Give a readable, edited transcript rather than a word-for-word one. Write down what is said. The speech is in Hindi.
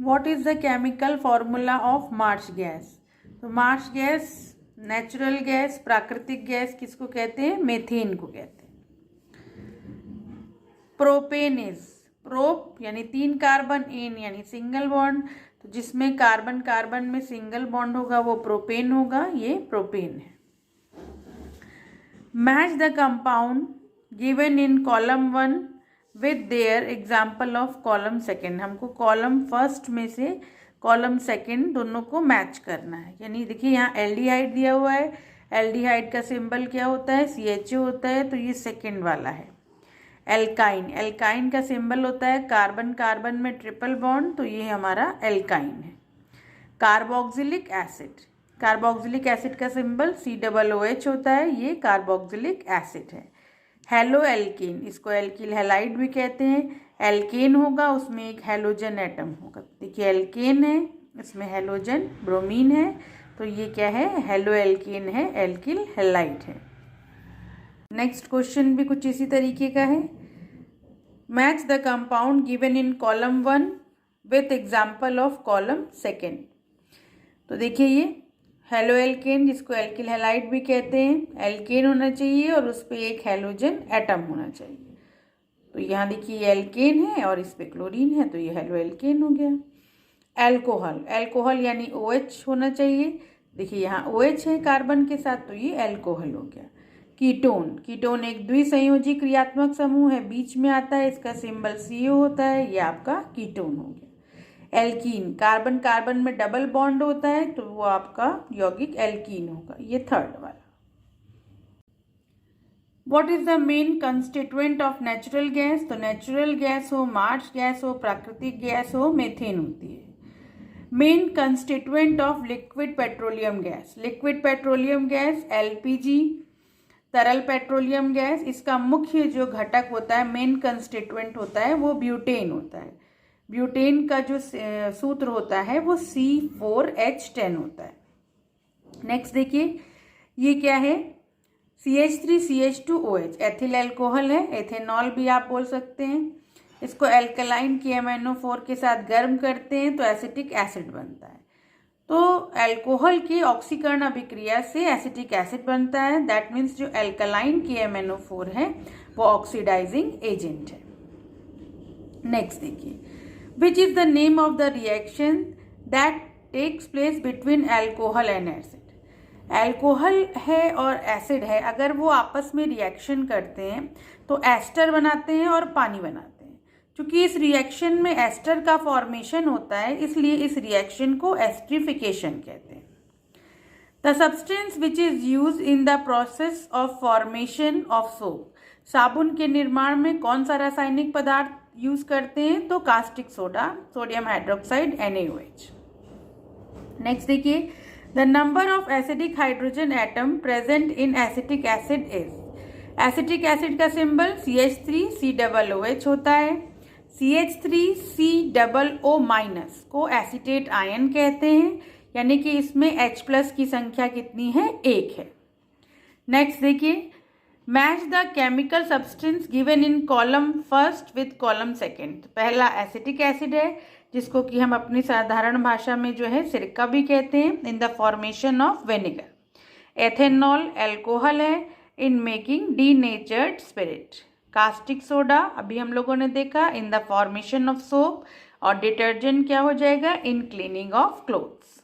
What is the chemical formula of Marsh gas? तो मार्श गैस नेचुरल गैस, प्राकृतिक गैस किसको कहते हैं? मीथेन को कहते हैं। प्रोपेन इज, प्रोप यानी 3 कार्बन, एन यानी सिंगल बॉन्ड, तो जिसमें कार्बन कार्बन में सिंगल बॉन्ड होगा वो प्रोपेन होगा, ये प्रोपेन है। Match the compound given in column 1 with their example of column second. हमको कॉलम फर्स्ट में से कॉलम सेकेंड दोनों को मैच करना है। यानी देखिए यहाँ एल्डिहाइड दिया हुआ है, एल्डिहाइड का सिंबल क्या होता है? CHO होता है, तो ये सेकेंड वाला है। एल्काइन, एल्काइन का सिंबल होता है कार्बन कार्बन में ट्रिपल बॉन्ड, तो ये हमारा एल्काइन है। कार्बोक्सिलिक एसिड, कार्बोक्सिलिक एसिड का सिंबल COOH होता है, ये कार्बोक्सिलिक एसिड है। हेलो एल्केन, इसको एल्किल हैलाइड भी कहते हैं। एल्केन होगा उसमें एक हेलोजन एटम होगा। देखिए एल्केन है, इसमें हेलोजन ब्रोमीन है, तो ये क्या है? हेलो एल्केन है, एल्किल हैलाइड है। नेक्स्ट क्वेश्चन भी कुछ इसी तरीके का है। Match the compound given in column 1 with example of column second. तो देखिए ये हेलो एल्केन, जिसको एल्किल हैलाइड भी कहते हैं, एल्केन होना चाहिए और उस पर एक हेलोजन एटम होना चाहिए। तो यहाँ देखिए एल्केन है और इस पे क्लोरीन है, तो ये हेलो एल्केन हो गया। एल्कोहल, एल्कोहल यानी OH होना चाहिए। देखिए यहाँ OH है कार्बन के साथ, तो ये एल्कोहल हो गया। कीटोन, कीटोन एक द्विसंयोजी क्रियात्मक समूह है, बीच में आता है, इसका सिंबल CO होता है, ये आपका कीटोन हो गया। एल्कीन, कार्बन कार्बन में डबल बॉन्ड होता है, तो वो आपका यौगिक एल्कीन होगा, ये थर्ड वाला। What is the main constituent of natural gas? तो नेचुरल गैस हो, मार्श गैस हो, प्राकृतिक गैस हो, मीथेन होती है। Main constituent of liquid petroleum gas, liquid petroleum gas LPG, तरल पेट्रोलियम गैस, इसका मुख्य जो घटक होता है, मेन कंस्टिट्यूएंट होता है, वो ब्यूटेन होता है। ब्यूटेन का जो सूत्र होता है वो C4H10 होता है। नेक्स्ट देखिए ये क्या है? CH3CH2OH, एथिल एल्कोहल है, एथेनॉल भी आप बोल सकते हैं। इसको एल्कलाइन KMnO4 के साथ गर्म करते हैं तो एसिटिक एसिड बनता है। तो एल्कोहल की ऑक्सीकरण अभिक्रिया से एसिटिक एसिड बनता है, दैट मीन्स जो एल्कलाइन KMnO4 है वो ऑक्सीडाइजिंग एजेंट है। नेक्स्ट देखिए, which is the name of the reaction that takes place between alcohol and acid? Alcohol है और एसिड है, अगर वो आपस में रिएक्शन करते हैं तो एस्टर बनाते हैं और पानी बनाते हैं। क्योंकि इस रिएक्शन में एस्टर का फॉर्मेशन होता है, इसलिए इस रिएक्शन को एस्ट्रिफिकेशन कहते हैं। The substance which is use in the process of formation of soap, साबुन के निर्माण में कौन सा रासायनिक पदार्थ यूज करते हैं? तो caustic soda, sodium hydroxide NaOH। Next देखिए, the number of acidic hydrogen atom present in acetic acid is. Acetic acid का सिंबल CH3COOH होता है। CH3COO- को एसीटेट आयन कहते हैं, यानी कि इसमें H+ की संख्या कितनी है? 1 है। नेक्स्ट देखिए, match the chemical substance given in column first with column second. पहला एसिटिक एसिड है, जिसको कि हम अपनी साधारण भाषा में जो है सिरका भी कहते हैं, in the formation of vinegar. Ethanol alcohol है, in making denatured spirit. Caustic soda अभी हम लोगों ने देखा, in the formation of soap. और डिटर्जेंट क्या हो जाएगा? In cleaning of clothes.